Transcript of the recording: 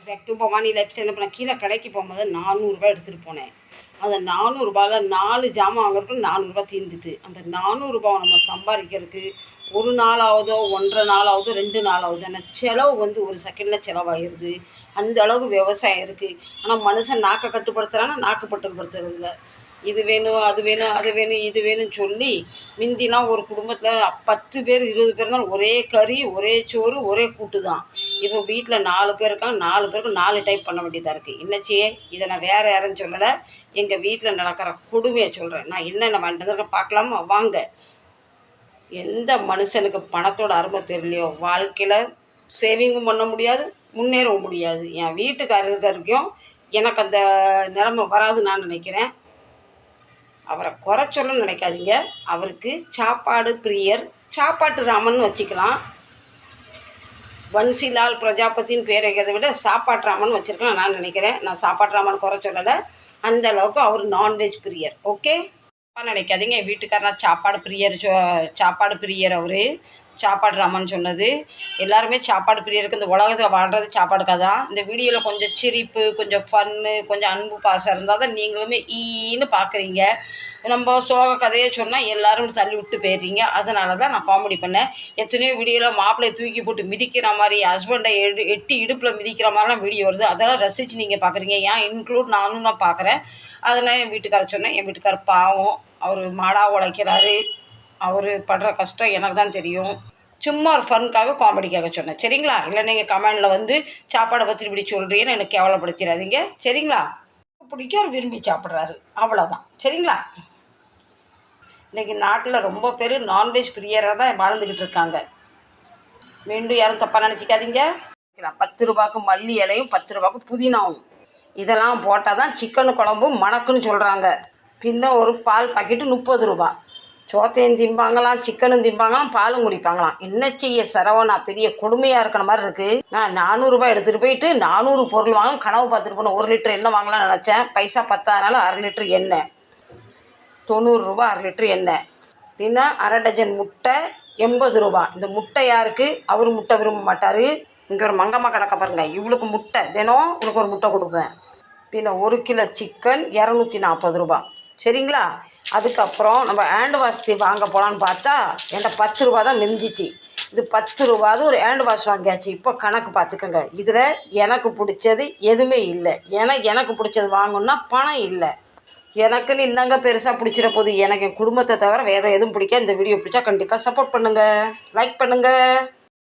Back to Bhavani life style. இப்போ நான் கீழே கடைக்கு போகும்போது 400 எடுத்துகிட்டு போனேன். அந்த 400 4 ஜாமான் வாங்குறதுக்கு 400 தீர்ந்துட்டு, அந்த 400 நம்ம சம்பாதிக்கிறதுக்கு ஒரு நாளாவதோ 1.5 நாளாவதோ 2 நாளாவதோ அந்த செலவு ஒரு செகண்டில் செலவாகிடுது. அந்த அளவு விவசாயம் இருக்குது. ஆனால் மனுஷன் நாக்கை கட்டுப்படுத்துகிறான்னா நாக்கு கட்டுப்படுத்துறது இல்லை. இது வேணும் அது வேணும் அது வேணும் இது வேணும்னு சொல்லி முந்திலாம் ஒரு குடும்பத்தில் 10 பேர் 20 பேர் தான் ஒரே கறி ஒரே சோறு ஒரே கூட்டு தான். இப்போ வீட்டில் 4 பேர் இருக்காங்க, 4 பேருக்கு 4 டைப் பண்ண வேண்டியதாக இருக்குது. என்னச்சியே, இதை நான் வேறு யாரும் சொல்லலை, எங்கள் வீட்டில் நடக்கிற கொடுமையை சொல்கிறேன். நான் என்னென்ன வேண்டியது பார்க்கலாமா வாங்க. எந்த மனுஷனுக்கு பணத்தோட அருமை தெரியலையோ வாழ்க்கையில் சேவிங்கும் பண்ண முடியாது, முன்னேறவும் முடியாது. என் வீட்டுக்காரருக்கு வரைக்கும் எனக்கு அந்த நிலைமை வராதுன்னு நான் நினைக்கிறேன். அவரை குறை சொல்லணும்னு நினைக்காதீங்க. அவருக்கு சாப்பாடு பிரியர், சாப்பாட்டு ராமன் வச்சுக்கலாம். வன்சிலால் பிரஜாபதின்னு பேர் வைக்கிறத விட சாப்பாட்டு ராமன் வச்சுருக்கலாம் நான் நினைக்கிறேன். நான் சாப்பாட்டு ராமன் குறை சொல்லலை. அந்த அளவுக்கு அவர் நான்வெஜ் பிரியர். ஓகே, நினைக்காதீங்க. என் வீட்டுக்காரனா சாப்பாடு பிரியர். அவர் சாப்பாடு ராமன் சொன்னது. எல்லாருமே சாப்பாடு பிரியருக்கு இந்த உலகத்தில் வாழ்கிறது சாப்பாடுக்காக தான். இந்த வீடியோவில் கொஞ்சம் சிரிப்பு, கொஞ்சம் ஃபன்னு, கொஞ்சம் அன்பு பாசம் இருந்தால் தான் நீங்களுமே ஈன்னு பார்க்குறீங்க. நம்ம சோக கதையை சொன்னால் எல்லோரும் தள்ளி விட்டு போயிடுறீங்க. அதனால தான் நான் காமெடி பண்ணேன். எத்தனையோ வீடியோவில் மாப்பிள்ளையை தூக்கி போட்டு மிதிக்கிற மாதிரி, ஹஸ்பண்டை எட்டி இடுப்பில் மிதிக்கிற மாதிரிலாம் வீடியோ வருது. அதெல்லாம் ரசித்து நீங்கள் பார்க்குறீங்க. ஏன் இன்க்ளூட் நானும் தான் பார்க்குறேன். அதனால் என் வீட்டுக்காரர் சொன்னேன். என் வீட்டுக்காரர் பாவம், அவர் மாடாக உழைக்கிறாரு. அவர் படுற கஷ்டம் எனக்கு தான் தெரியும். சும்மா ஒரு ஃபனுக்காக காமெடிக்காக சொன்னேன். சரிங்களா? இல்லை நீங்கள் கமெண்டில் சாப்பாடை பற்றி இப்படி சொல்கிறீங்கன்னு எனக்கு கேவலப்படுத்திடாதீங்க. சரிங்களா? பிடிக்கும், அவர் விரும்பி சாப்பிட்றாரு, அவ்வளோதான். சரிங்களா? இன்றைக்கி நாட்டில் ரொம்ப பேர் நான்வெஜ் பிரியராக தான் வாழ்ந்துக்கிட்டு இருக்காங்க. மீண்டும் யாரும் தப்பாக நினச்சிக்காதீங்க. 10 ரூபாய்க்கு மல்லி இலையும் 10 ரூபாய்க்கு புதினாவும் இதெல்லாம் போட்டால் தான் சிக்கனு குழம்பும் மணக்குன்னு சொல்கிறாங்க. பின்ன ஒரு பால் பாக்கெட்டு 30 ரூபா. சோத்தையும் திம்பாங்களாம், சிக்கனும் திம்பாங்களாம், பாலும் குடிப்பாங்களாம். என்ன செய்ய சரவணா, பெரிய கொடுமையாக இருக்கிற மாதிரி இருக்குது. நான் 400 ரூபாய் எடுத்துகிட்டு போயிட்டு 400 பொருள் வாங்கணும் கனவு பார்த்துட்டு போனேன். 1 லிட்டர் எண்ணெய் வாங்கலாம்னு நினச்சேன். பைசா பத்தாதனால 1/2 லிட்டர் எண்ணெய் 90 ரூபா. 1/2 லிட்டர் எண்ணெய். பின்ன 1/2 டஜன் முட்டை 80 ரூபா. இந்த முட்டை யாருக்கு? அவர் முட்டை விரும்ப மாட்டார். இங்கே ஒரு மங்கம்மா கிடக்க பாருங்கள், இவளுக்கு முட்டை தினம் இவளுக்கு ஒரு முட்டை கொடுப்பேன். பின்ன 1 கிலோ சிக்கன் 240 ரூபா. சரிங்களா? அதுக்கப்புறம் நம்ம ஹேண்ட் வாஷ் வாங்க போகலான்னு பார்த்தா என்கிட்ட 10 ரூபா தான் மிஞ்சிச்சு. இது 10 ரூபா ஒரு ஹேண்ட் வாஷ் வாங்கியாச்சு. இப்போ கணக்கு பார்த்துக்கோங்க. இதில் எனக்கு பிடிச்சது எதுவுமே இல்லை. ஏன்னா எனக்கு பிடிச்சது வாங்கணுன்னா பணம் இல்லை. எனக்குன்னு இன்னங்க பெருசாக பிடிச்சிட போகுது. எனக்கு என் குடும்பத்தை தவிர வேறு எதுவும் பிடிக்க. இந்த வீடியோ பிடிச்சா கண்டிப்பாக சப்போர்ட் பண்ணுங்கள், லைக் பண்ணுங்கள்.